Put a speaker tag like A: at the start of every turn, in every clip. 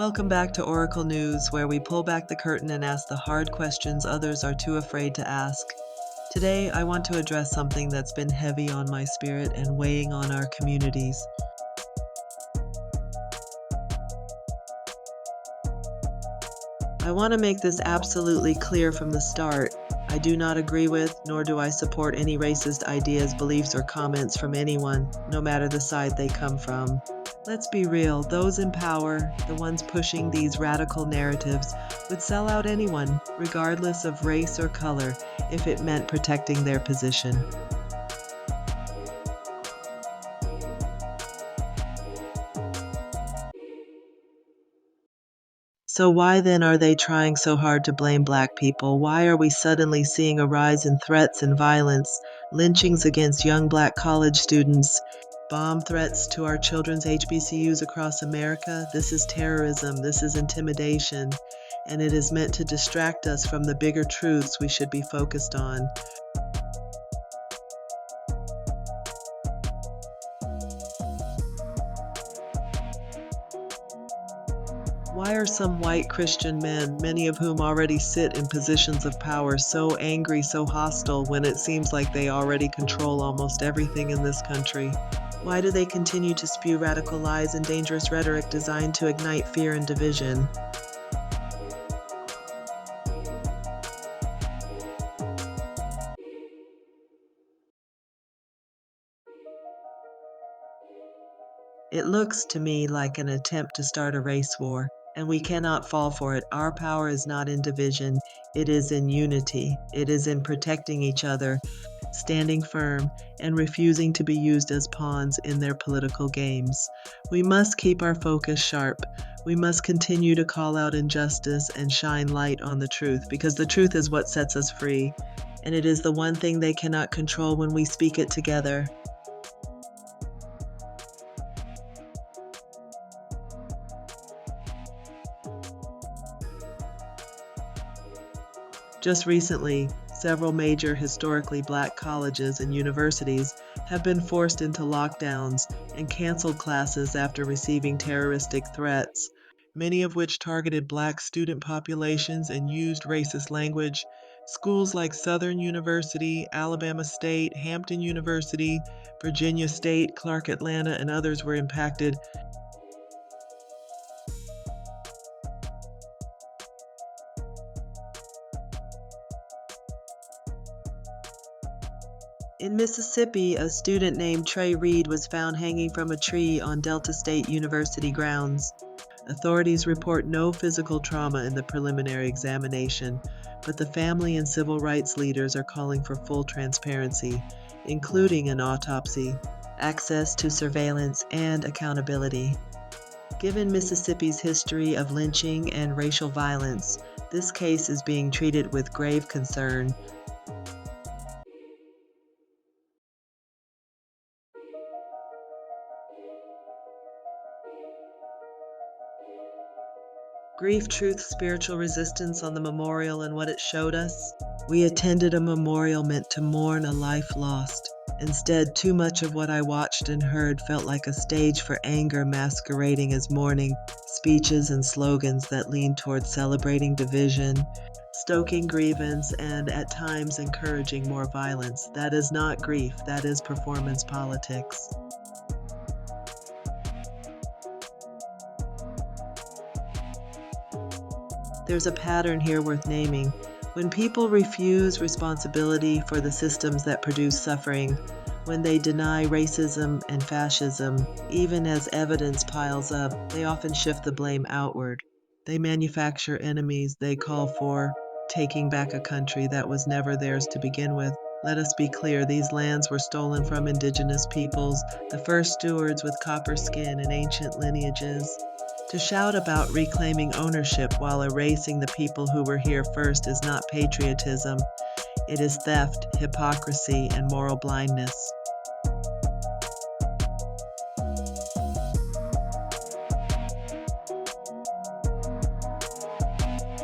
A: Welcome back to Oracle News, where we pull back the curtain and ask the hard questions others are too afraid to ask. Today, I want to address something that's been heavy on my spirit and weighing on our communities. I want to make this absolutely clear from the start. I do not agree with, nor do I support any racist ideas, beliefs, or comments from anyone, no matter the side they come from. Let's be real, those in power, the ones pushing these radical narratives, would sell out anyone, regardless of race or color, if it meant protecting their position. So why then are they trying so hard to blame Black people? Why are we suddenly seeing a rise in threats and violence, lynchings against young Black college students, bomb threats to our children's HBCUs across America? This is terrorism, this is intimidation, and it is meant to distract us from the bigger truths we should be focused on. Why are some white Christian men, many of whom already sit in positions of power, so angry, so hostile, when it seems like they already control almost everything in this country? Why do they continue to spew radical lies and dangerous rhetoric designed to ignite fear and division? It looks to me like an attempt to start a race war, and we cannot fall for it. Our power is not in division, it is in unity. It is in protecting each other, standing firm, and refusing to be used as pawns in their political games. We must keep our focus sharp. We must continue to call out injustice and shine light on the truth, because the truth is what sets us free, and it is the one thing they cannot control when we speak it together. Just recently, several major historically Black colleges and universities have been forced into lockdowns and canceled classes after receiving terroristic threats, many of which targeted Black student populations and used racist language. Schools like Southern University, Alabama State, Hampton University, Virginia State, Clark Atlanta, and others were impacted. In Mississippi, a student named Trey Reed was found hanging from a tree on Delta State University grounds. Authorities report no physical trauma in the preliminary examination, but the family and civil rights leaders are calling for full transparency, including an autopsy, access to surveillance, and accountability. Given Mississippi's history of lynching and racial violence, this case is being treated with grave concern. Grief, Truth, Spiritual Resistance on the memorial and what it showed us. We attended a memorial meant to mourn a life lost. Instead, too much of what I watched and heard felt like a stage for anger masquerading as mourning, speeches and slogans that leaned toward celebrating division, stoking grievance, and at times encouraging more violence. That is not grief, that is performance politics. There's a pattern here worth naming. When people refuse responsibility for the systems that produce suffering, when they deny racism and fascism, even as evidence piles up, they often shift the blame outward. They manufacture enemies. They call for taking back a country that was never theirs to begin with. Let us be clear, these lands were stolen from indigenous peoples, the first stewards with copper skin and ancient lineages. To shout about reclaiming ownership while erasing the people who were here first is not patriotism. It is theft, hypocrisy, and moral blindness.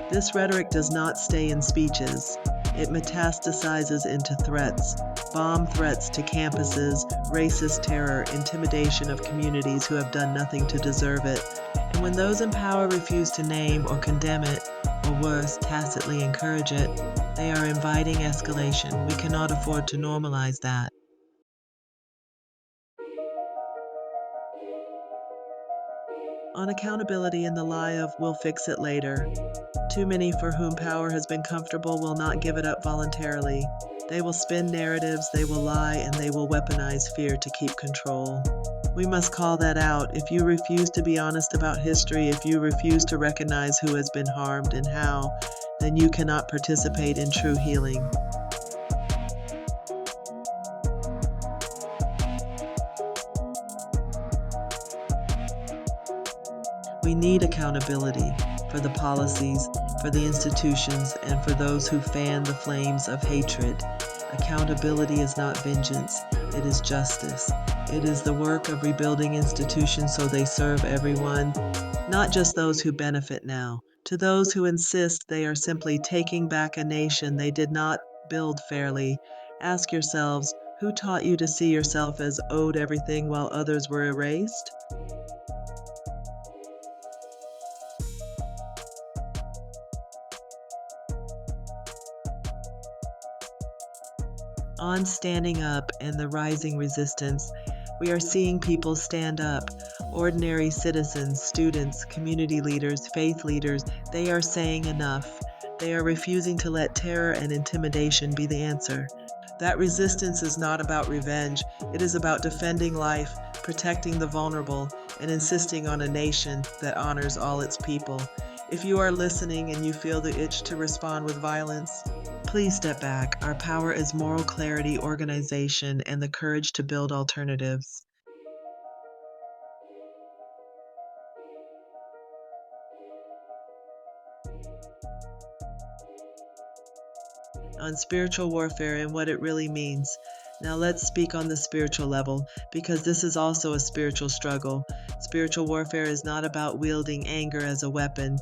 A: This rhetoric does not stay in speeches. It metastasizes into threats, bomb threats to campuses, racist terror, intimidation of communities who have done nothing to deserve it. And when those in power refuse to name or condemn it, or worse, tacitly encourage it, they are inviting escalation. We cannot afford to normalize that. On accountability and the lie of "we'll fix it later," too many for whom power has been comfortable will not give it up voluntarily. They will spin narratives, they will lie, and they will weaponize fear to keep control. We must call that out. If you refuse to be honest about history, if you refuse to recognize who has been harmed and how, then you cannot participate in true healing. We need accountability for the policies, for the institutions, and for those who fan the flames of hatred. Accountability is not vengeance, it is justice. It is the work of rebuilding institutions so they serve everyone, not just those who benefit now. To those who insist they are simply taking back a nation they did not build fairly, ask yourselves, who taught you to see yourself as owed everything while others were erased? On standing up and the rising resistance, we are seeing people stand up. Ordinary citizens, students, community leaders, faith leaders, they are saying enough. They are refusing to let terror and intimidation be the answer. That resistance is not about revenge, it is about defending life, protecting the vulnerable, and insisting on a nation that honors all its people. If you are listening and you feel the itch to respond with violence, please step back. Our power is moral clarity, organization, and the courage to build alternatives. On spiritual warfare and what it really means. Now let's speak on the spiritual level, because this is also a spiritual struggle. Spiritual warfare is not about wielding anger as a weapon.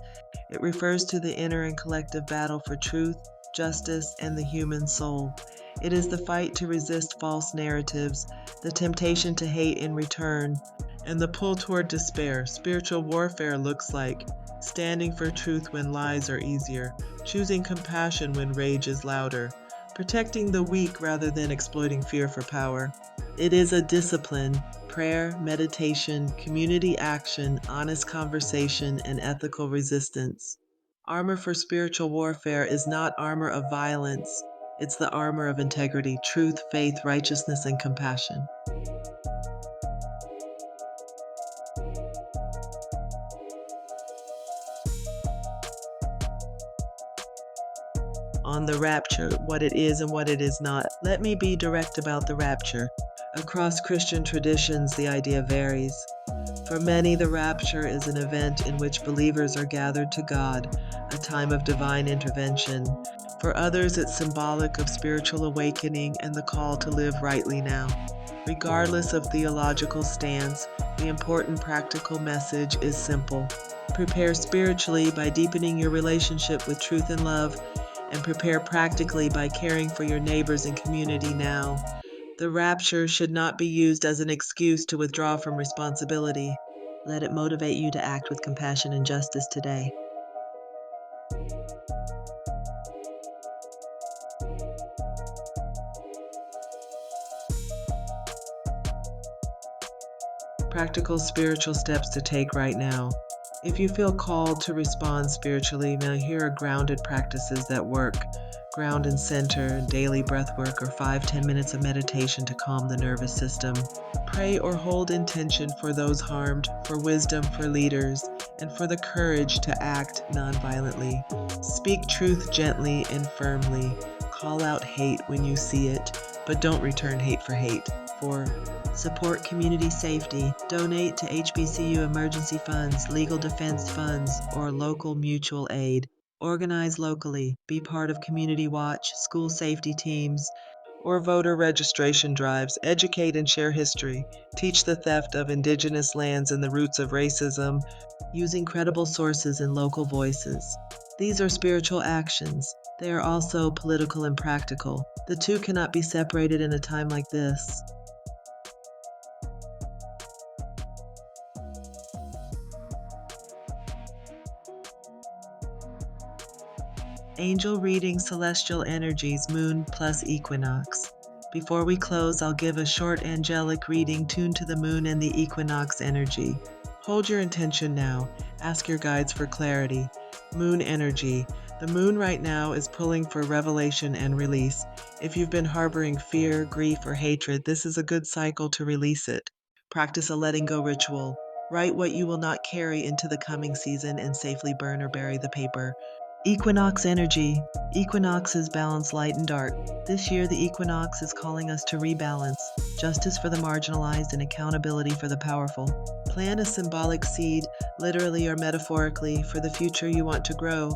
A: It refers to the inner and collective battle for truth, justice, and the human soul. It is the fight to resist false narratives, the temptation to hate in return, and the pull toward despair. Spiritual warfare looks like standing for truth when lies are easier, choosing compassion when rage is louder, protecting the weak rather than exploiting fear for power. It is a discipline: prayer, meditation, community action, honest conversation, and ethical resistance. Armor for spiritual warfare is not armor of violence, it's the armor of integrity, truth, faith, righteousness, and compassion. On the rapture, what it is and what it is not. Let me be direct about the rapture. Across Christian traditions, the idea varies. For many, the rapture is an event in which believers are gathered to God, a time of divine intervention. For others, it's symbolic of spiritual awakening and the call to live rightly now. Regardless of theological stance, the important practical message is simple. Prepare spiritually by deepening your relationship with truth and love, and prepare practically by caring for your neighbors and community now. The rapture should not be used as an excuse to withdraw from responsibility. Let it motivate you to act with compassion and justice today. Practical spiritual steps to take right now. If you feel called to respond spiritually, now here are grounded practices that work. Ground and center, daily breath work, or 5-10 minutes of meditation to calm the nervous system. Pray or hold intention for those harmed, for wisdom for leaders, and for the courage to act nonviolently. Speak truth gently and firmly. Call out hate when you see it, but don't return hate for hate. 4. Support community safety. Donate to HBCU emergency funds, legal defense funds, or local mutual aid. Organize locally. Be part of community watch, school safety teams, or voter registration drives. Educate and share history. Teach the theft of indigenous lands and the roots of racism, using credible sources and local voices. These are spiritual actions. They are also political and practical. The two cannot be separated in a time like this. Angel reading celestial energies, moon plus equinox. Before we close, I'll give a short angelic reading tuned to the moon and the equinox energy. Hold your intention now. Ask your guides for clarity. Moon energy. The moon right now is pulling for revelation and release. If you've been harboring fear, grief, or hatred, this is a good cycle to release it. Practice a letting go ritual. Write what you will not carry into the coming season and safely burn or bury the paper. Equinox energy. Equinoxes balance light and dark. This year, the equinox is calling us to rebalance, justice for the marginalized and accountability for the powerful. Plant a symbolic seed, literally or metaphorically, for the future you want to grow.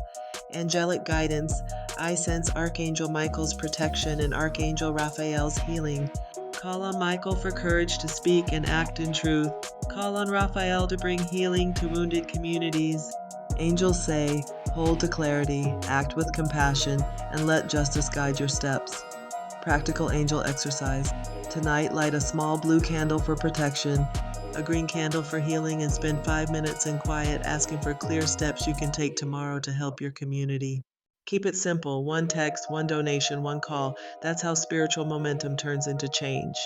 A: Angelic guidance. I sense Archangel Michael's protection and Archangel Raphael's healing. Call on Michael for courage to speak and act in truth. Call on Raphael to bring healing to wounded communities. Angels say, hold to clarity, act with compassion, and let justice guide your steps. Practical angel exercise. Tonight, light a small blue candle for protection, a green candle for healing, and spend 5 minutes in quiet asking for clear steps you can take tomorrow to help your community. Keep it simple. One text, one donation, one call. That's how spiritual momentum turns into change.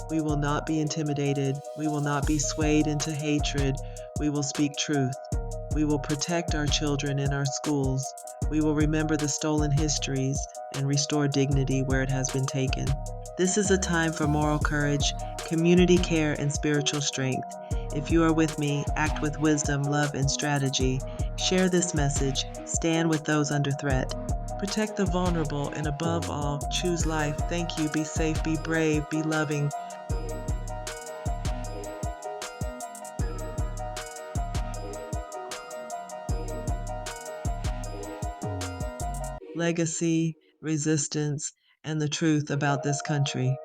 A: We will not be intimidated. We will not be swayed into hatred. We will speak truth. We will protect our children in our schools. We will remember the stolen histories and restore dignity where it has been taken. This is a time for moral courage, community care, and spiritual strength. If you are with me, act with wisdom, love, and strategy. Share this message. Stand with those under threat. Protect the vulnerable, and above all, choose life. Thank you. Be safe, be brave, be loving. Legacy, resistance, and the truth about this country.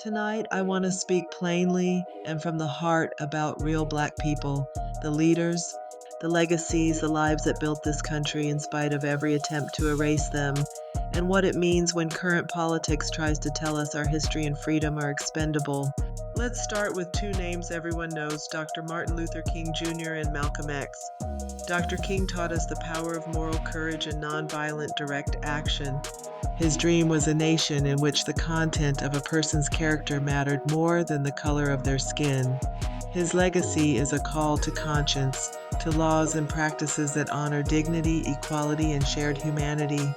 A: Tonight, I want to speak plainly and from the heart about real Black people, the leaders, the legacies, the lives that built this country in spite of every attempt to erase them, and what it means when current politics tries to tell us our history and freedom are expendable. Let's start with two names everyone knows, Dr. Martin Luther King Jr. and Malcolm X. Dr. King taught us the power of moral courage and nonviolent direct action. His dream was a nation in which the content of a person's character mattered more than the color of their skin. His legacy is a call to conscience, to laws and practices that honor dignity, equality, and shared humanity.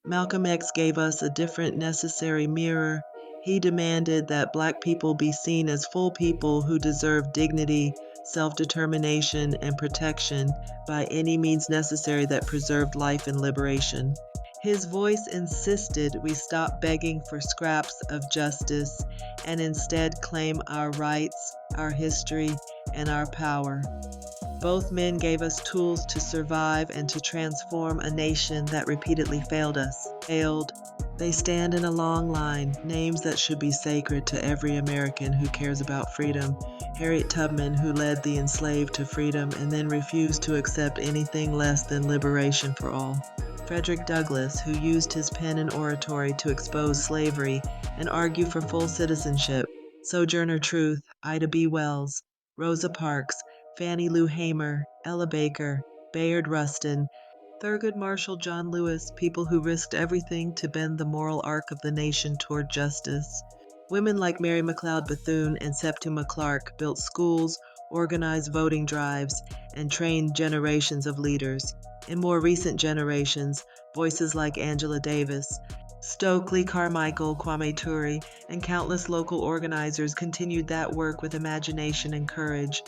A: Malcolm X gave us a different necessary mirror. He demanded that Black people be seen as full people who deserve dignity, self-determination, and protection by any means necessary that preserved life and liberation. His voice insisted we stop begging for scraps of justice and instead claim our rights, our history, and our power. Both men gave us tools to survive and to transform a nation that repeatedly failed us. They stand in a long line, names that should be sacred to every American who cares about freedom. Harriet Tubman, who led the enslaved to freedom and then refused to accept anything less than liberation for all. Frederick Douglass, who used his pen and oratory to expose slavery and argue for full citizenship. Sojourner Truth, Ida B. Wells, Rosa Parks, Fannie Lou Hamer, Ella Baker, Bayard Rustin, Thurgood Marshall, John Lewis, people who risked everything to bend the moral arc of the nation toward justice. Women like Mary McLeod Bethune and Septima Clark built schools, organized voting drives, and trained generations of leaders. In more recent generations, voices like Angela Davis, Stokely Carmichael, Kwame Ture, and countless local organizers continued that work with imagination and courage.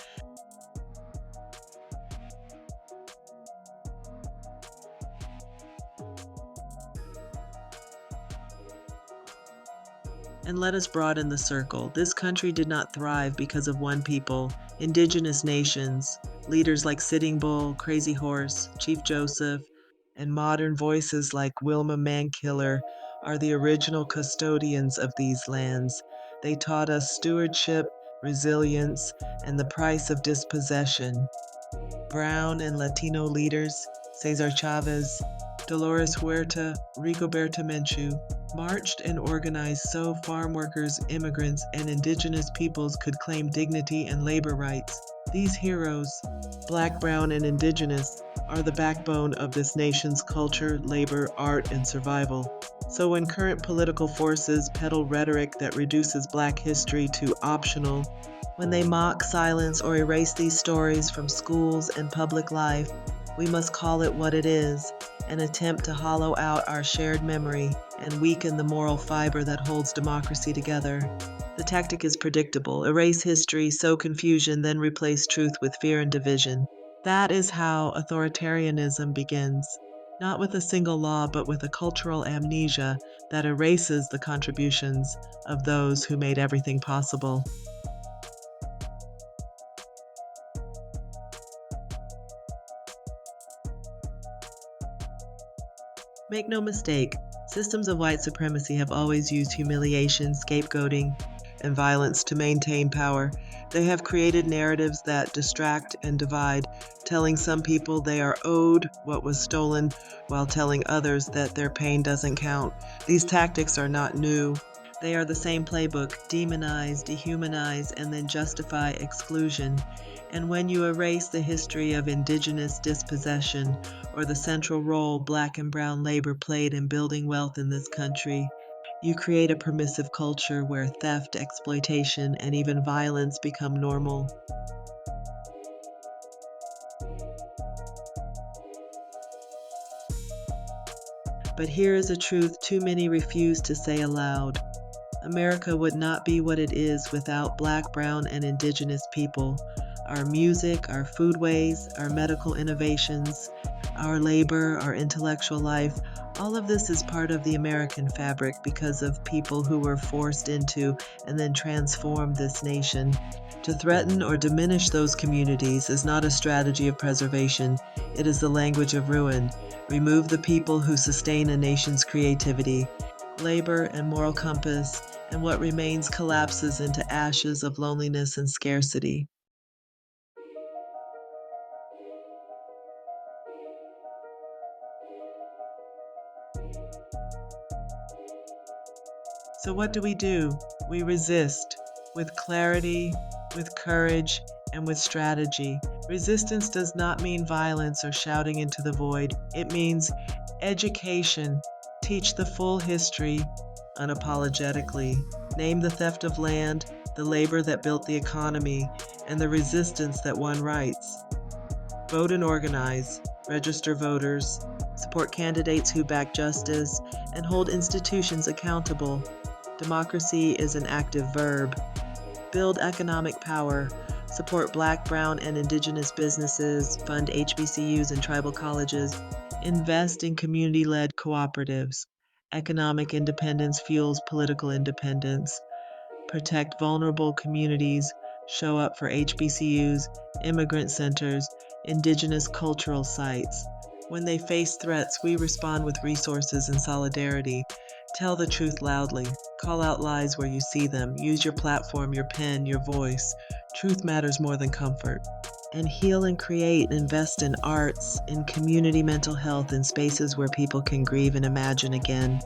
A: And let us broaden the circle. This country did not thrive because of one people. Indigenous nations, leaders like Sitting Bull, Crazy Horse, Chief Joseph, and modern voices like Wilma Mankiller are the original custodians of these lands. They taught us stewardship, resilience, and the price of dispossession. Brown and Latino leaders, Cesar Chavez, Dolores Huerta, Rigoberta Menchú, marched and organized so farm workers, immigrants, and indigenous peoples could claim dignity and labor rights. These heroes, Black, brown, and indigenous, are the backbone of this nation's culture, labor, art, and survival. So when current political forces peddle rhetoric that reduces Black history to optional, when they mock, silence, or erase these stories from schools and public life, we must call it what it is, an attempt to hollow out our shared memory and weaken the moral fiber that holds democracy together. The tactic is predictable: erase history, sow confusion, then replace truth with fear and division. That is how authoritarianism begins, not with a single law, but with a cultural amnesia that erases the contributions of those who made everything possible. Make no mistake, systems of white supremacy have always used humiliation, scapegoating, and violence to maintain power. They have created narratives that distract and divide, telling some people they are owed what was stolen while telling others that their pain doesn't count. These tactics are not new. They are the same playbook: demonize, dehumanize, and then justify exclusion. And when you erase the history of indigenous dispossession or the central role Black and brown labor played in building wealth in this country, you create a permissive culture where theft, exploitation, and even violence become normal. But here is a truth too many refuse to say aloud. America would not be what it is without Black, brown, and indigenous people. Our music, our foodways, our medical innovations, our labor, our intellectual life, all of this is part of the American fabric because of people who were forced into and then transformed this nation. To threaten or diminish those communities is not a strategy of preservation, it is the language of ruin. Remove the people who sustain a nation's creativity, labor, and moral compass, and what remains collapses into ashes of loneliness and scarcity. So what do? We resist with clarity, with courage, and with strategy. Resistance does not mean violence or shouting into the void. It means education. Teach the full history unapologetically. Name the theft of land, the labor that built the economy, and the resistance that won rights. Vote and organize. Register voters. Support candidates who back justice, and hold institutions accountable. Democracy is an active verb. Build economic power. Support Black, brown, and indigenous businesses. Fund HBCUs and tribal colleges. Invest in community-led cooperatives. Economic independence fuels political independence. Protect vulnerable communities. Show up for HBCUs, immigrant centers, indigenous cultural sites. When they face threats, we respond with resources and solidarity. Tell the truth loudly. Call out lies where you see them. Use your platform, your pen, your voice. Truth matters more than comfort. And heal and create, invest in arts, in community mental health, in spaces where people can grieve and imagine again.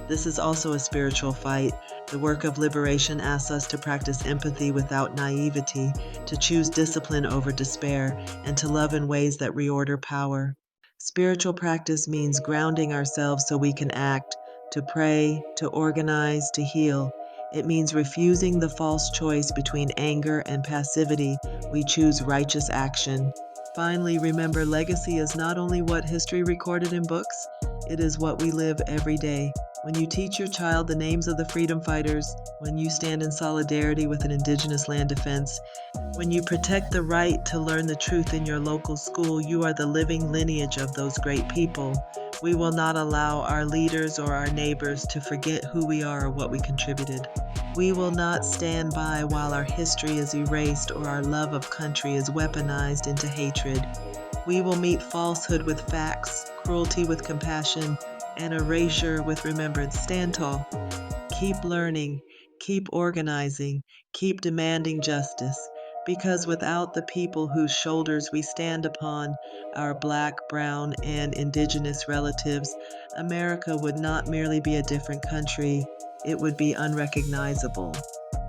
A: This is also a spiritual fight. The work of liberation asks us to practice empathy without naivety, to choose discipline over despair, and to love in ways that reorder power. Spiritual practice means grounding ourselves so we can act, to pray, to organize, to heal. It means refusing the false choice between anger and passivity. We choose righteous action. Finally, remember, legacy is not only what history recorded in books, it is what we live every day. When you teach your child the names of the freedom fighters, when you stand in solidarity with an indigenous land defense, when you protect the right to learn the truth in your local school, you are the living lineage of those great people. We will not allow our leaders or our neighbors to forget who we are or what we contributed. We will not stand by while our history is erased or our love of country is weaponized into hatred. We will meet falsehood with facts, cruelty with compassion, and erasure with remembrance. Stand tall. keep learning, keep organizing, keep demanding justice, because without the people whose shoulders we stand upon, our Black, brown, and indigenous relatives, America would not merely be a different country, it would be unrecognizable.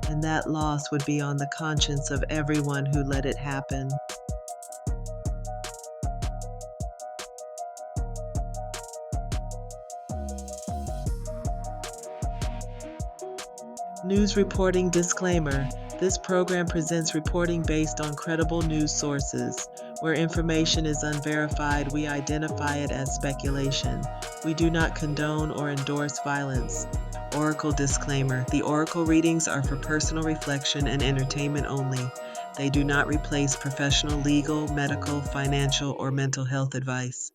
A: And that loss would be on the conscience of everyone who let it happen. News reporting disclaimer. This program presents reporting based on credible news sources. Where information is unverified, we identify it as speculation. We do not condone or endorse violence. Oracle disclaimer. The Oracle readings are for personal reflection and entertainment only. They do not replace professional legal, medical, financial, or mental health advice.